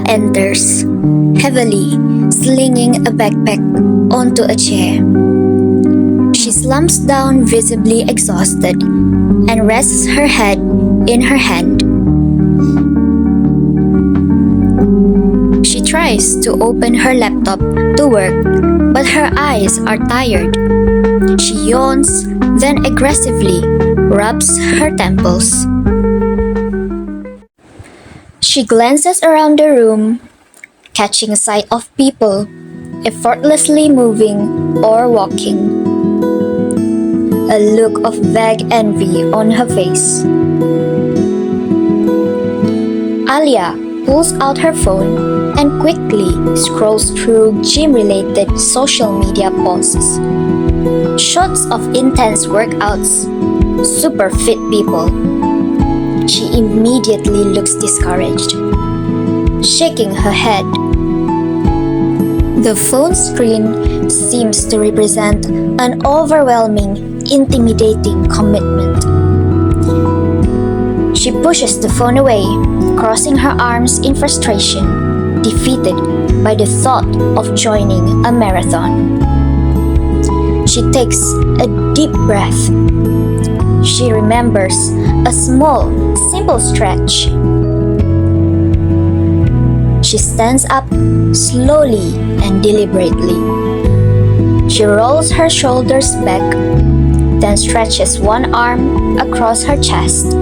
enters, heavily slinging a backpack onto a chair. She slumps down, visibly exhausted, and rests her head in her hand. She tries to open her laptop to work, but her eyes are tired. She yawns, then aggressively rubs her temples. She glances around the room, catching sight of people effortlessly moving or walking. A look of vague envy on her face. Alia pulls out her phone and quickly scrolls through gym-related social media posts. Shots of intense workouts, super fit people. She immediately looks discouraged, shaking her head. The phone screen seems to represent an overwhelming, intimidating commitment. She pushes the phone away, crossing her arms in frustration, defeated by the thought of joining a marathon. She takes a deep breath. She remembers a small, simple stretch. She stands up slowly and deliberately. She rolls her shoulders back, then stretches one arm across her chest.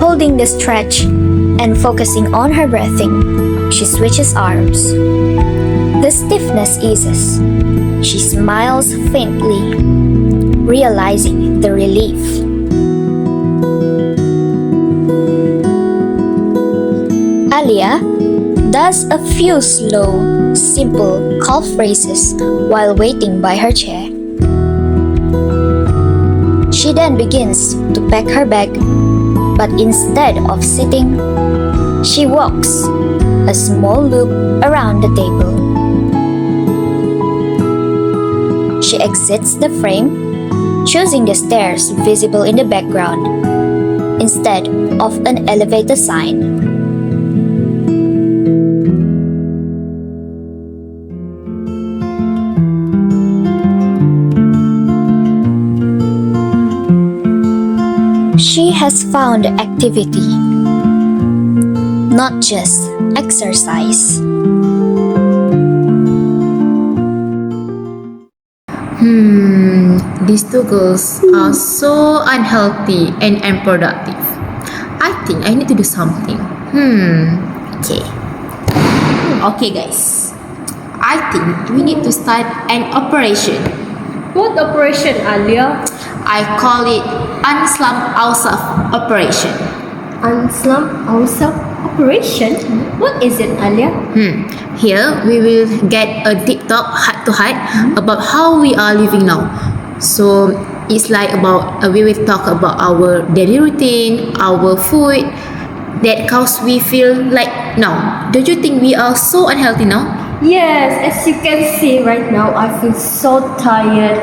Holding the stretch and focusing on her breathing, she switches arms. The stiffness eases. She smiles faintly, realizing the relief. Alia does a few slow, simple calf raises while waiting by her chair. She then begins to pack her bag, but instead of sitting, she walks a small loop around the table. She exits the frame, choosing the stairs visible in the background instead of an elevator sign. She has found activity, not just exercise. These two girls are so unhealthy and unproductive. I think I need to do something. Okay guys. I think we need to start an operation. What operation, Alia? I call it Unslump Ourselves Operation. Unslump ourselves operation? What is it, Alia? Here we will get a deep talk heart to heart about how we are living now. So it's like about we will talk about our daily routine, our food, that cause we feel like now. Don't you think we are so unhealthy now? Yes, as you can see right now, I feel so tired.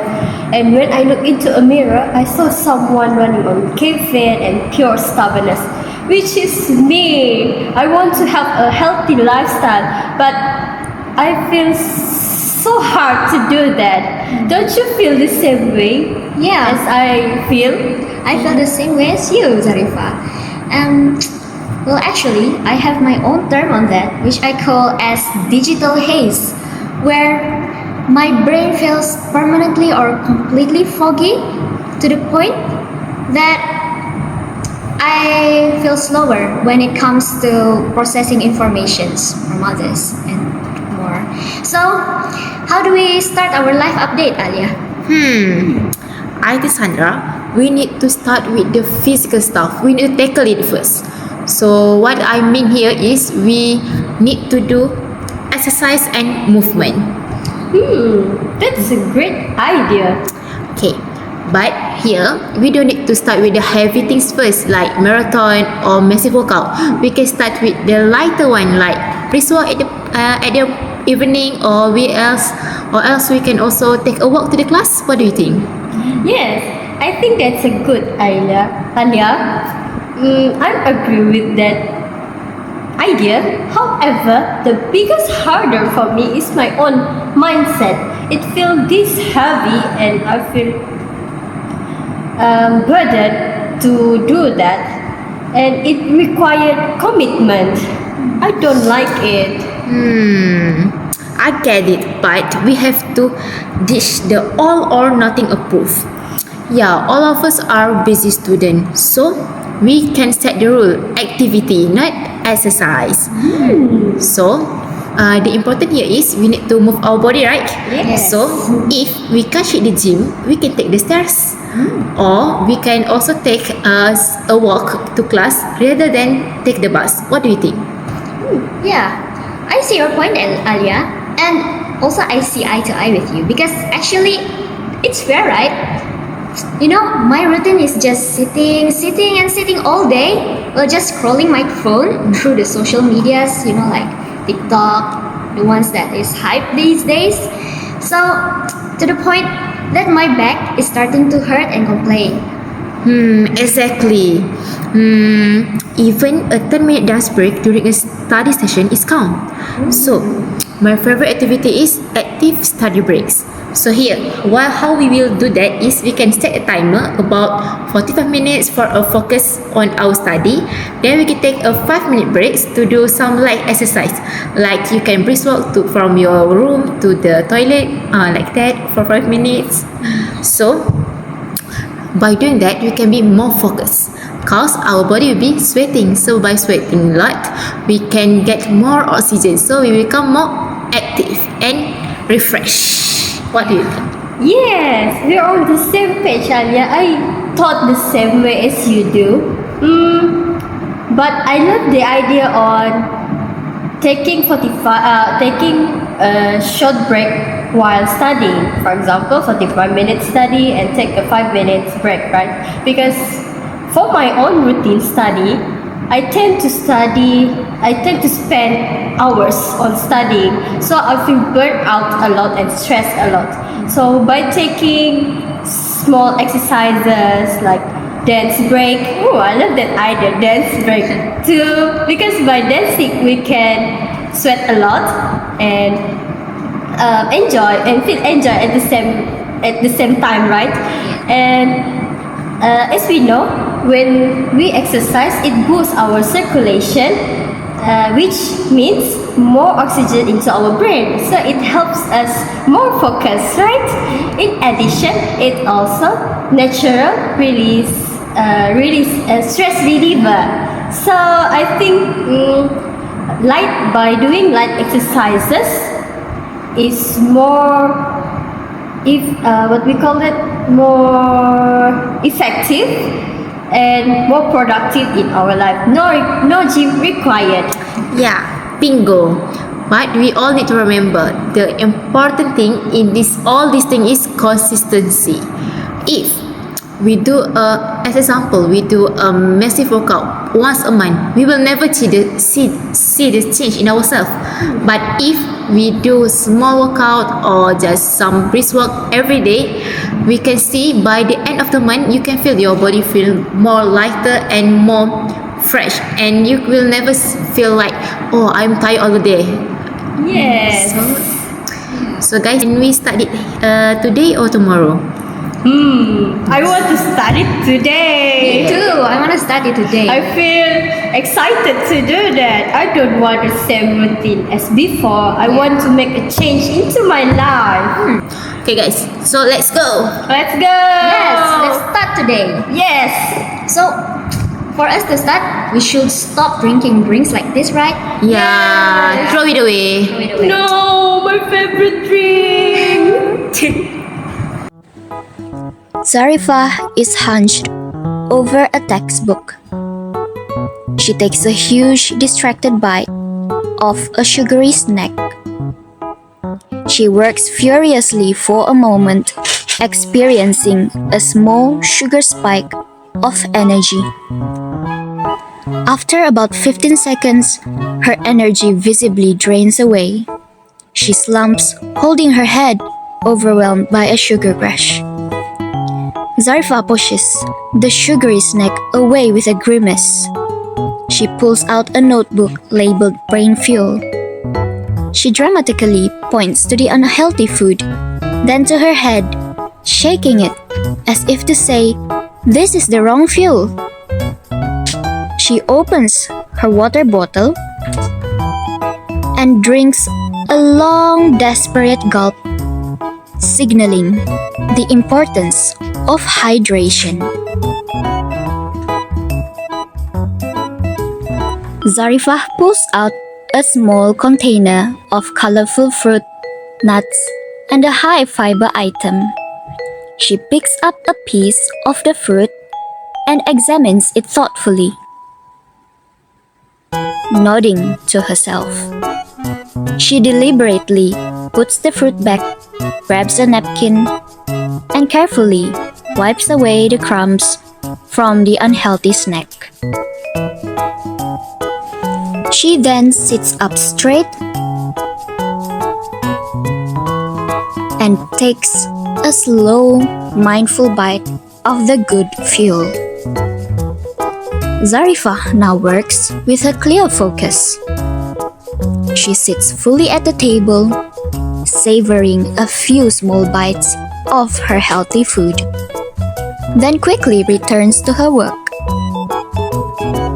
And when I look into a mirror, I saw someone running on caffeine and pure stubbornness, which is me. I want to have a healthy lifestyle, but I feel so hard to do that. Don't you feel the same way? Yeah. As I feel? I feel the same way as you, Zarifah. Well, actually, I have my own term on that, which I call as digital haze, where my brain feels permanently or completely foggy to the point that I feel slower when it comes to processing informations from others and more. So, how do we start our life update, Alia? I think Sandra, we need to start with the physical stuff. We need to tackle it first. So what I mean here is we need to do exercise and movement. That's a great idea. Okay, but here we don't need to start with the heavy things first like marathon or massive workout. We can start with the lighter one like brisk walk at the evening or else we can also take a walk to the class. What do you think? Yes, I think that's a good idea, Alia. I agree with that. idea. However, the biggest hurdle for me is my own mindset. It feels this heavy and I feel burdened to do that, and it required commitment. I don't like it. I get it, but we have to ditch the all or nothing approach. Yeah, all of us are busy students, so we can set the rule: activity, not exercise. So, the important here is we need to move our body, right? Yes. So, if we can't hit the gym, we can take the stairs, or we can also take a walk to class rather than take the bus. What do you think? Yeah, I see your point, Alia, and also I see eye to eye with you because actually it's fair, right? You know, my routine is just sitting and sitting all day, or just scrolling my phone through the social medias, you know, like TikTok, the ones that is hype these days. So, to the point that my back is starting to hurt and complain. Exactly. Even a 10-minute dance break during a study session is count. So, my favorite activity is active study breaks. So here, how we will do that is we can set a timer about 45 minutes for a focus on our study. Then we can take a 5-minute breaks to do some light exercise. Like you can brisk walk from your room to the toilet, like that for 5 minutes. So, by doing that, we can be more focused because our body will be sweating. So by sweating a lot, we can get more oxygen. So we become more active and refreshed. What do you think? Yes, we're on the same page, Alia. I thought the same way as you do. But I love the idea on taking a short break while studying. For example, 45-minute study and take a 5 minutes break, right? Because for my own routine study, I tend to spend hours on studying, so I feel burnt out a lot and stressed a lot. So by taking small exercises like dance break, I love that idea, dance break too, because by dancing we can sweat a lot and enjoy at the same time, right? And as we know, when we exercise, it boosts our circulation, which means more oxygen into our brain. So it helps us more focus, right? In addition, it also natural release stress reliever. So I think by doing light exercises is more more effective and more productive in our life. No gym required. Yeah, bingo. But we all need to remember the important thing in all this thing is consistency. If we do as example, we do a massive workout once a month, we will never see the change in ourselves. But if we do small workout or just some brisk walk every day, we can see by the end of the month you can feel your body feel more lighter and more fresh, and you will never feel like, oh, I'm tired all the day. Yes. So guys, can we start it today or tomorrow? I want to start it today. Me too. I want to start it today. I feel excited to do that. I don't want the same routine as before. I want to make a change into my life. Okay guys, so let's go. Let's go. Yes, let's start today. Yes. So, for us to start, we should stop drinking drinks like this, right? Yeah, throw it away. Throw it away. No, my favorite drink. Zarifah is hunched over a textbook. She takes a huge, distracted bite of a sugary snack. She works furiously for a moment, experiencing a small sugar spike of energy. After about 15 seconds, her energy visibly drains away. She slumps, holding her head, overwhelmed by a sugar crash. Zarifah pushes the sugary snack away with a grimace. She pulls out a notebook labeled brain fuel. She dramatically points to the unhealthy food, then to her head, shaking it as if to say, "This is the wrong fuel." She opens her water bottle and drinks a long, desperate gulp, signaling the importance of hydration. Zarifah pulls out a small container of colorful fruit, nuts, and a high fiber item. She picks up a piece of the fruit and examines it thoughtfully, nodding to herself. She deliberately puts the fruit back, grabs a napkin, and carefully wipes away the crumbs from the unhealthy snack. She then sits up straight and takes a slow, mindful bite of the good fuel. Zarifah now works with a clear focus. She sits fully at the table, savoring a few small bites of her healthy food, then quickly returns to her work.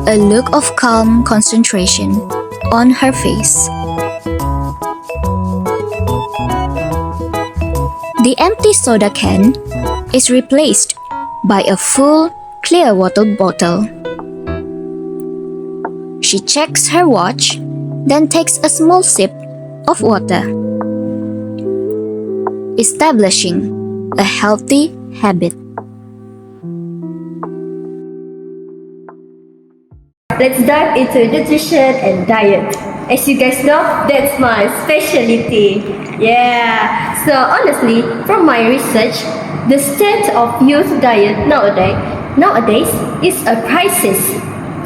A look of calm concentration on her face. The empty soda can is replaced by a full, clear water bottle. She checks her watch, then takes a small sip of water, establishing a healthy habit. Let's dive into nutrition and diet. As you guys know, that's my specialty. Yeah. So honestly, from my research, the state of youth diet nowadays is a crisis.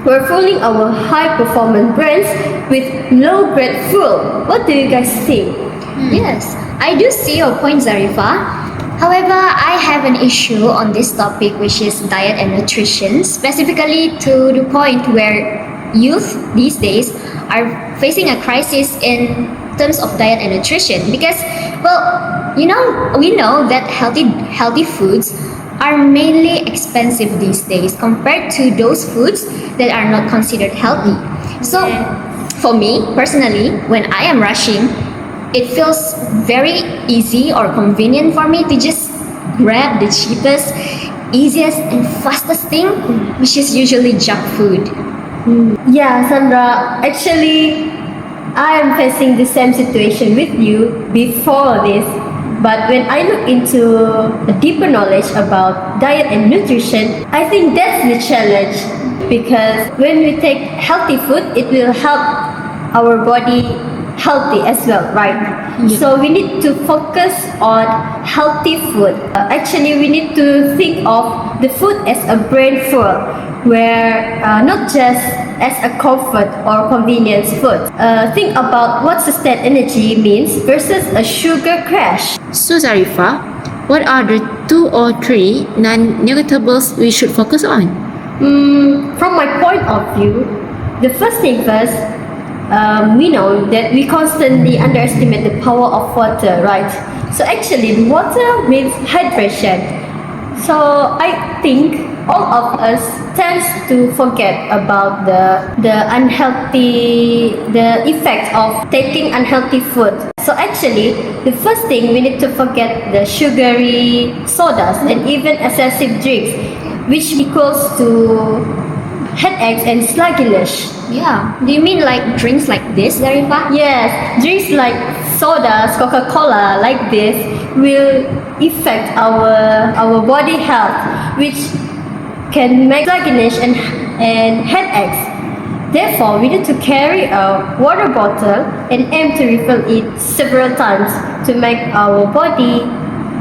We're fooling our high-performance brains with low-grade food. What do you guys think? Yes, I do see your point, Zarifah. However, I have an issue on this topic, which is diet and nutrition, specifically to the point where youth these days are facing a crisis in terms of diet and nutrition. Because, well, we know that healthy foods are mainly expensive these days compared to those foods that are not considered healthy. So, for me personally, when I am rushing, it feels very easy or convenient for me to just grab the cheapest, easiest, and fastest thing, which is usually junk food. Yeah, Sandra, actually, I am facing the same situation with you before this. But when I look into a deeper knowledge about diet and nutrition, I think that's the challenge. Because when we take healthy food, it will help our body healthy as well, right? Yeah. So we need to focus on healthy food. Actually, we need to think of the food as a brain fuel, where not just as a comfort or convenience food. Think about what sustained energy means versus a sugar crash. So Zarifah, what are the 2 or 3 non-negotiables we should focus on? From my point of view, the first thing first, we know that we constantly underestimate the power of water, right? So actually, water means hydration. So I think all of us tends to forget about the effect of taking unhealthy food. So actually, the first thing we need to forget the sugary sodas and even excessive drinks, which equals to headaches and sluggishness. Yeah. Do you mean like drinks like this, Zarifah? Yes, drinks like sodas, Coca-Cola, like this will affect our body health, which can make sluggishness and headaches. Therefore, we need to carry a water bottle and aim to refill it several times to make our body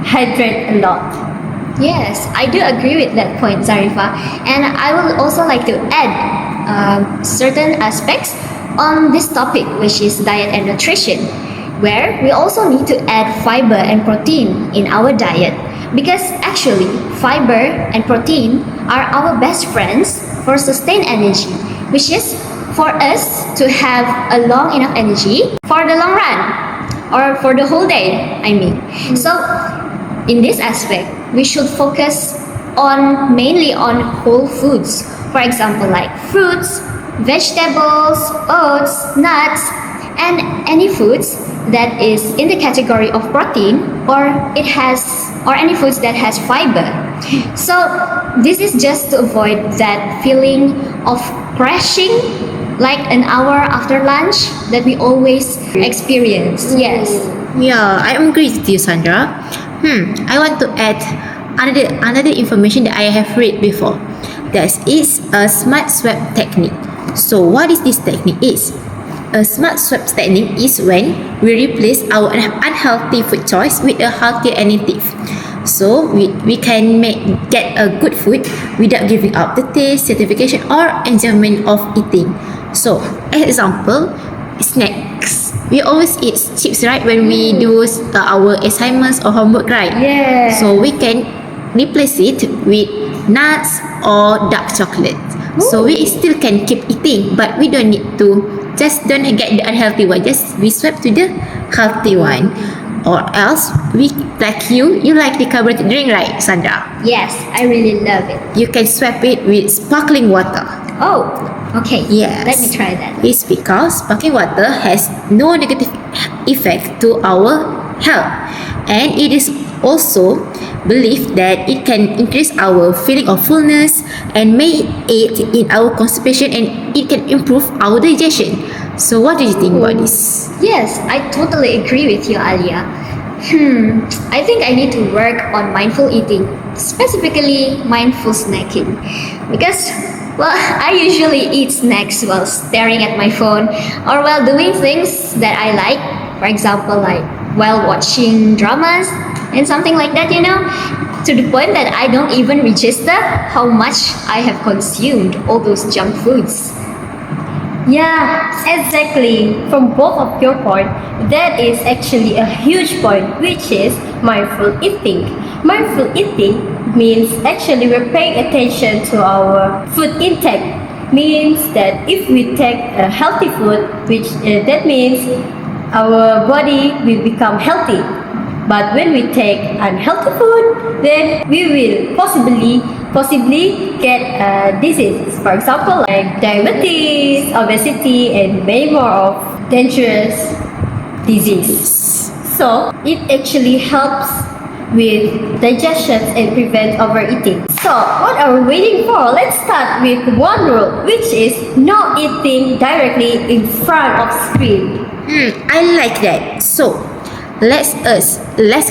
hydrate a lot. Yes, I do agree with that point, Zarifah. And I would also like to add certain aspects on this topic, which is diet and nutrition, where we also need to add fiber and protein in our diet. Because actually, fiber and protein are our best friends for sustained energy which is for us to have a long enough energy for the long run or for the whole day, I mean. So in this aspect, we should focus on mainly on whole foods. For example, like fruits, vegetables, oats, nuts, and any foods that is in the category of protein or any foods that has fiber. So this is just to avoid that feeling of crashing like an hour after lunch that we always experience. Yes. Yeah, I agree with you, Sandra. I want to add another information that I have read before. That is a smart swap technique. So what is this technique is? A smart swap technique is when we replace our unhealthy food choice with a healthy alternative. So we can get a good food without giving up the taste, satisfaction, or enjoyment of eating. So, as example, snacks. We always eat chips, right? When we do our assignments or homework, right? Yeah. So we can replace it with nuts or dark chocolate. So we still can keep eating, but we don't need to just don't get the unhealthy one. Just we swap to the healthy one. Or else we like you like the carbonated drink, right, Sandra? Yes, I really love it. You can swap it with sparkling water. Oh, okay. Yes. Let me try that. It's because sparkling water has no negative effect to our health, and it is also believed that it can increase our feeling of fullness and may aid in our constipation, and it can improve our digestion. So what do you think about this? Yes, I totally agree with you, Alia. I think I need to work on mindful eating, specifically mindful snacking. Because, well, I usually eat snacks while staring at my phone or while doing things that I like. For example, like while watching dramas and something like that, to the point that I don't even register how much I have consumed all those junk foods. Yeah, exactly. From both of your point, that is actually a huge point, which is mindful eating. Mindful eating means actually we're paying attention to our food intake. Means that if we take a healthy food, which that means our body will become healthy. But when we take unhealthy food, then we will possibly get diseases. For example, like diabetes, obesity, and many more of dangerous disease. So it actually helps with digestion and prevent overeating. So what are we waiting for? Let's start with one rule, which is no eating directly in front of screen. I like that. So let's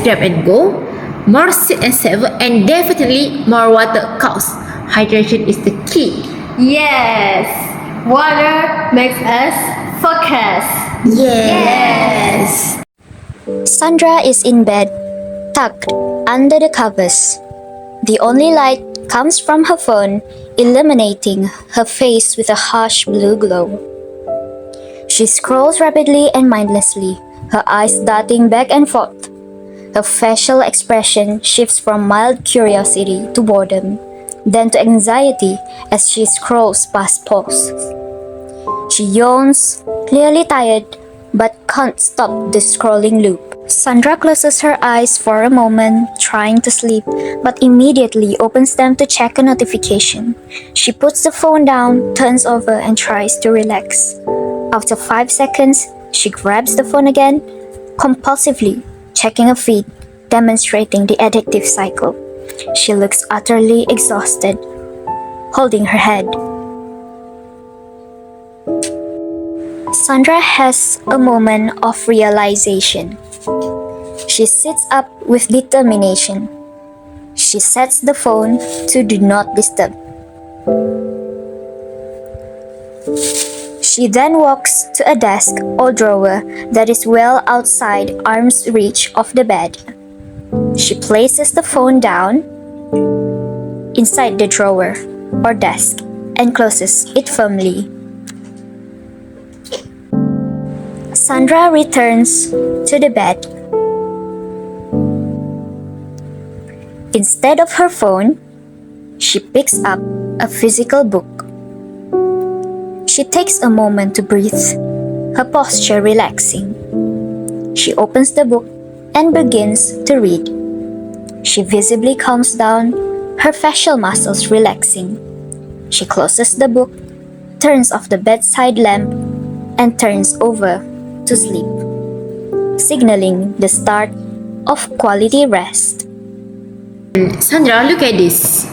grab and go. More sit and savor, and definitely more water counts. Hydration is the key. Yes, water makes us focus. Yes. Sandra is in bed, tucked under the covers. The only light comes from her phone, illuminating her face with a harsh blue glow. She scrolls rapidly and mindlessly, her eyes darting back and forth. Her facial expression shifts from mild curiosity to boredom, then to anxiety as she scrolls past posts. She yawns, clearly tired, but can't stop the scrolling loop. Sandra closes her eyes for a moment, trying to sleep, but immediately opens them to check a notification. She puts the phone down, turns over, and tries to relax. After 5 seconds, she grabs the phone again, compulsively checking a feed, demonstrating the addictive cycle. She looks utterly exhausted, holding her head. Sandra has a moment of realization. She sits up with determination. She sets the phone to do not disturb. She then walks to a desk or drawer that is well outside arm's reach of the bed. She places the phone down inside the drawer or desk and closes it firmly. Sandra returns to the bed. Instead of her phone, she picks up a physical book. She takes a moment to breathe, her posture relaxing. She opens the book and begins to read. She visibly calms down, her facial muscles relaxing. She closes the book, turns off the bedside lamp, and turns over to sleep, signaling the start of quality rest. Sandra, look at this.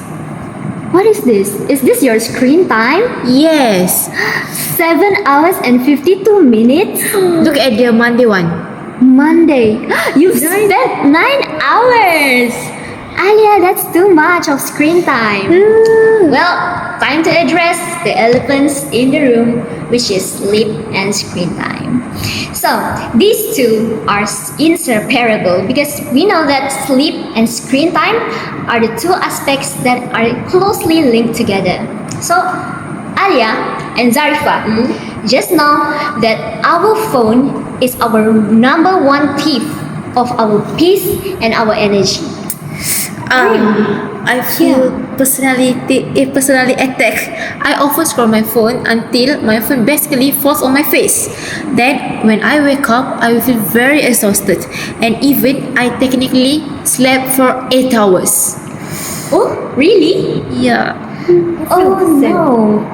What is this? Is this your screen time? Yes. 7 hours and 52 minutes? Look at the Monday one. Monday. You've spent 9 hours! Alia, that's too much of screen time. Well, time to address the elephants in the room, which is sleep and screen time. So, these two are inseparable because we know that sleep and screen time are the two aspects that are closely linked together. So, Alia and Zarifah, just know that our phone is our number one thief of our peace and our energy. I feel personally attacked. I often scroll my phone until my phone basically falls on my face. Then when I wake up, I will feel very exhausted, and even I technically slept for 8 hours. Oh, really? Yeah. Oh no.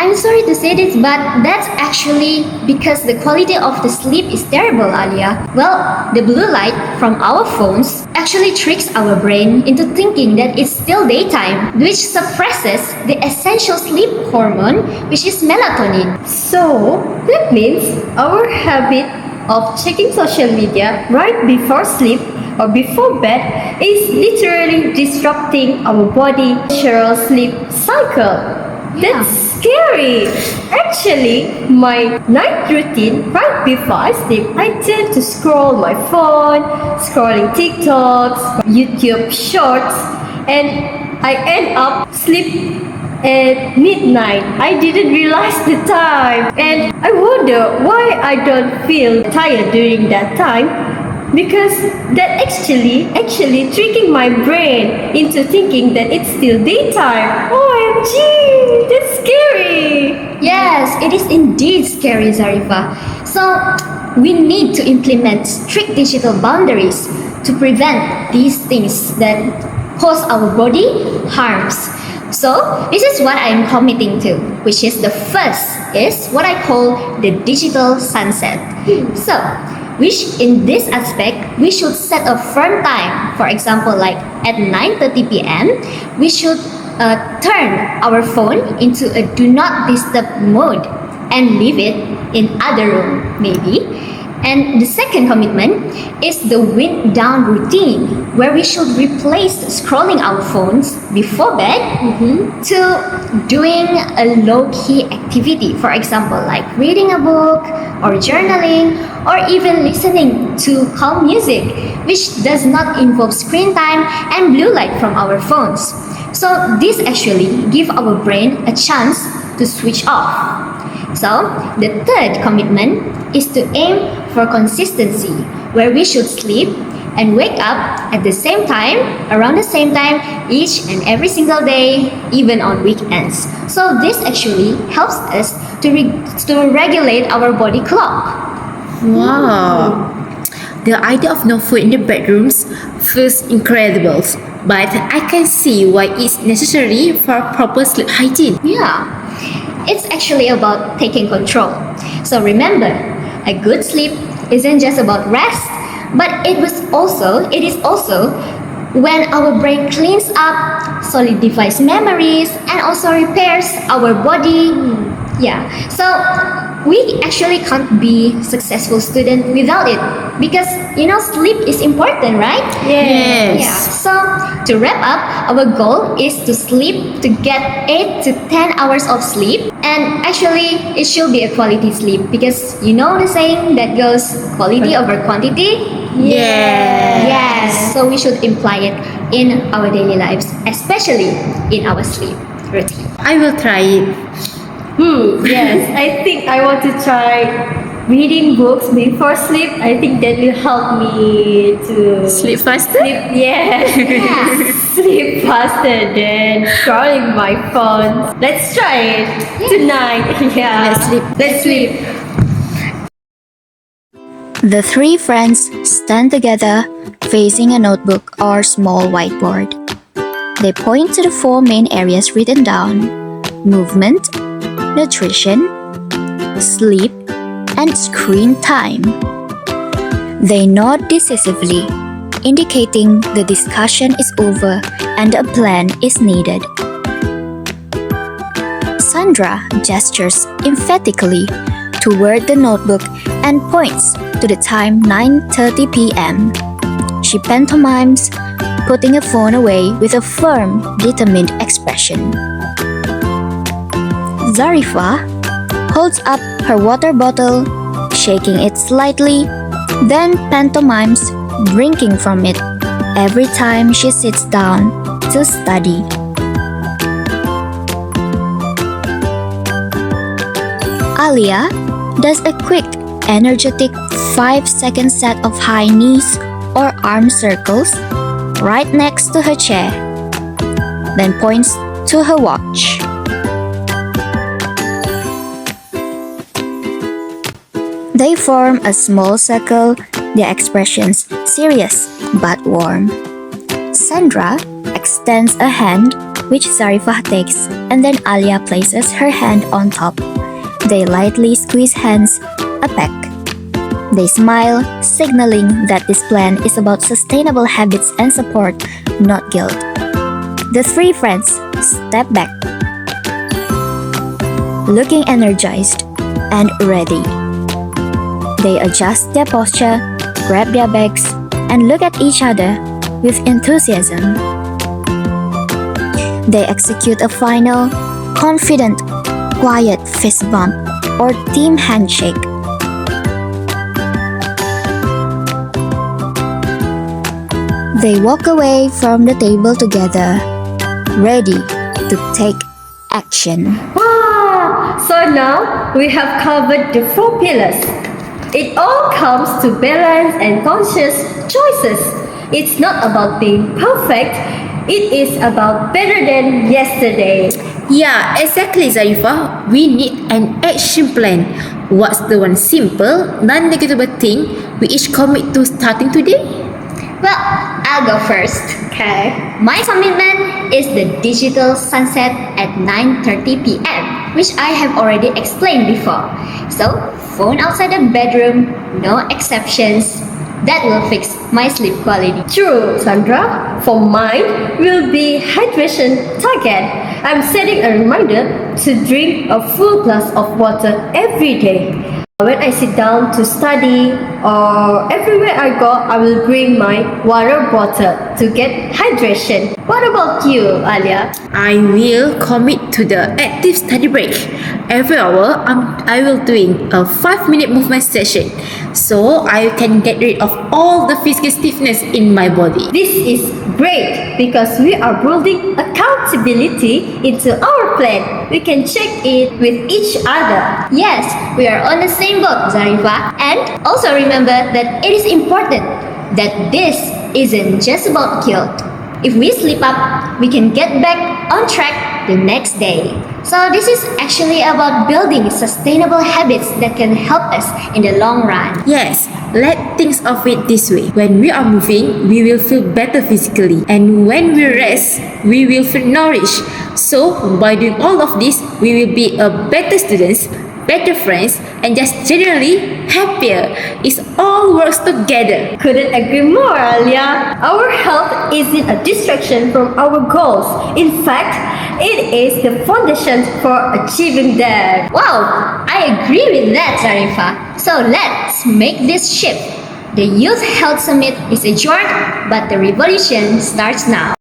I'm sorry to say this, but that's actually because the quality of the sleep is terrible, Alia. Well, the blue light from our phones actually tricks our brain into thinking that it's still daytime, which suppresses the essential sleep hormone, which is melatonin. So, that means our habit of checking social media right before sleep or before bed is literally disrupting our body natural sleep cycle. That's scary. Actually, my night routine right before I sleep, I tend to scroll my phone, scrolling TikToks, YouTube shorts, and I end up sleep at midnight. I didn't realize the time, and I wonder why I don't feel tired during that time. Because that actually tricking my brain into thinking that it's still daytime. OMG, that's scary. Yes, it is indeed scary, Zarifah. So, we need to implement strict digital boundaries to prevent these things that cause our body harms. So, this is what I am committing to, which is the first is what I call the digital sunset. So, which in this aspect, we should set a firm time. For example, like at 9:30 p.m., we should turn our phone into a do not disturb mode and leave it in other room, maybe. And the second commitment is the wind down routine, where we should replace scrolling our phones before bed to doing a low-key activity. For example, like reading a book or journaling or even listening to calm music, which does not involve screen time and blue light from our phones. So this actually give our brain a chance to switch off. So the third commitment is to aim for consistency, where we should sleep and wake up at the same time, around the same time, each and every single day, even on weekends. So this actually helps us to regulate our body clock. Wow. The idea of no food in the bedrooms feels incredible, but I can see why it's necessary for proper sleep hygiene. Yeah, it's actually about taking control. So remember, a good sleep isn't just about rest, but it is also when our brain cleans up, solidifies memories, and also repairs our body. Yeah, so we actually can't be successful student without it because sleep is important, right? Yes. Yeah. So to wrap up, our goal is to sleep, to get 8 to 10 hours of sleep, and actually it should be a quality sleep because you know the saying that goes quality over quantity. Yes. So we should imply it in our daily lives, especially in our sleep routine. I will try it. Yes, I think I want to try reading books before sleep. I think that will help me to Sleep faster? yes. Sleep faster than scrolling my phone. Let's try it tonight. Yeah. Let's sleep. Let's sleep. The three friends stand together, facing a notebook or small whiteboard. They point to the four main areas written down: movement, nutrition, sleep, and screen time. They nod decisively, indicating the discussion is over and a plan is needed. Sandra gestures emphatically toward the notebook and points to the time 9:30 p.m. She pantomimes, putting a phone away with a firm, determined expression. Zarifah holds up her water bottle, shaking it slightly, then pantomimes drinking from it every time she sits down to study. Alia does a quick, energetic 5-second set of high knees or arm circles right next to her chair, then points to her watch. They form a small circle, their expressions serious but warm. Sandra extends a hand, which Zarifah takes, and then Alia places her hand on top. They lightly squeeze hands, a peck. They smile, signaling that this plan is about sustainable habits and support, not guilt. The three friends step back, looking energized and ready. They adjust their posture, grab their bags, and look at each other with enthusiasm. They execute a final, confident, quiet fist bump or team handshake. They walk away from the table together, ready to take action. Wow! So now we have covered the 4 pillars. It all comes to balance and conscious choices. It's not about being perfect, it is about better than yesterday. Yeah, exactly, Zarifah. We need an action plan. What's the one simple, non-negotiable thing we each commit to starting today? Well, I'll go first. Okay. My commitment is the digital sunset at 9:30 p.m., which I have already explained before. So, phone outside the bedroom, no exceptions. That will fix my sleep quality. True, Sandra. For mine will be hydration target. I'm setting a reminder to drink a full glass of water every day. When I sit down to study or everywhere I go, I will bring my water bottle to get hydration. What about you, Alia? I will commit to the active study break. Every hour, I will doing a 5-minute movement session, so I can get rid of all the physical stiffness in my body. This is great because we are building accountability into our plan. We can check it with each other. Yes, we are on the same boat, Zarifah. And also remember that it is important that this isn't just about guilt. If we slip up, we can get back on track the next day. So this is actually about building sustainable habits that can help us in the long run. Yes, let's think of it this way. When we are moving, we will feel better physically. And when we rest, we will feel nourished. So by doing all of this, we will be a better students, better friends, and just generally happier. It all works together. Couldn't agree more, Alia. Our health isn't a distraction from our goals. In fact, it is the foundation for achieving them. Wow, I agree with that, Zarifah. So let's make this shift. The Youth Health Summit is a journey, but the revolution starts now.